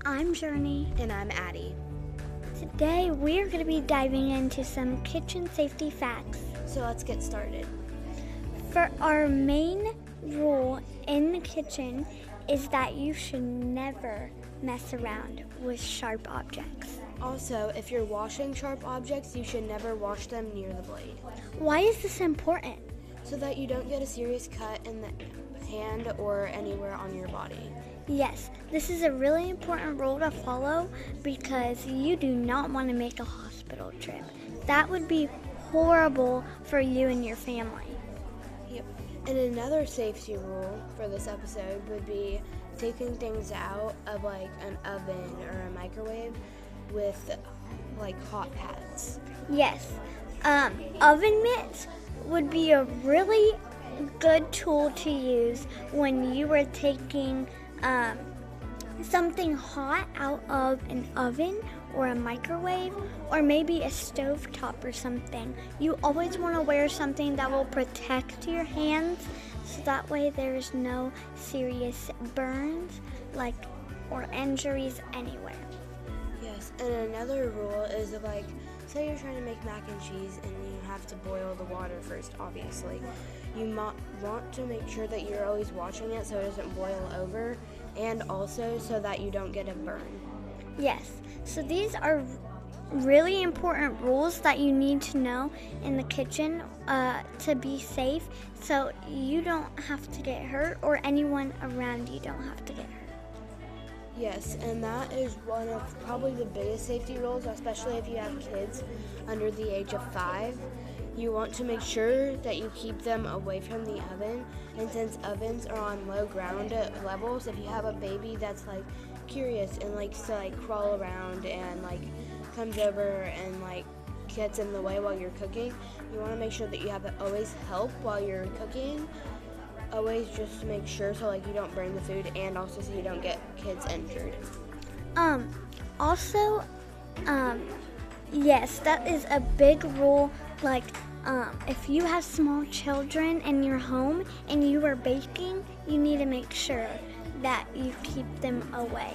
I'm Journey. And I'm Addie. Today we're going to be diving into some kitchen safety facts. So let's get started. For our main rule in the kitchen is that you should never mess around with sharp objects. Also, if you're washing sharp objects, you should never wash them near the blade. Why is this important? So that you don't get a serious cut in the hand or anywhere on your body. Yes, this is a really important rule to follow because you do not want to make a hospital trip. That would be horrible for you and your family. Yep. And another safety rule for this episode would be taking things out of like an oven or a microwave with like hot pads. Yes, oven mitts would be a really good tool to use when you are taking something hot out of an oven or a microwave or maybe a stovetop or something. You always want to wear something that will protect your hands so that way there's no serious burns or injuries anywhere. Yes, and another rule is like, say you're trying to make mac and cheese and you have to boil the water first, obviously. You want to make sure that you're always watching it so it doesn't boil over, and also so that you don't get a burn. Yes, so these are really important rules that you need to know in the kitchen to be safe so you don't have to get hurt or anyone around you don't have to get hurt. Yes, and that is one of probably the biggest safety rules, especially if you have kids under the age of 5. You want to make sure that you keep them away from the oven, and since ovens are on low ground levels, if you have a baby that's like curious and likes to like crawl around and like comes over and like gets in the way while you're cooking, you want to make sure that you have always help while you're cooking. Always just to make sure so like you don't burn the food and also so you don't get kids injured. Yes, that is a big rule. If you have small children in your home and you are baking, you need to make sure that you keep them away.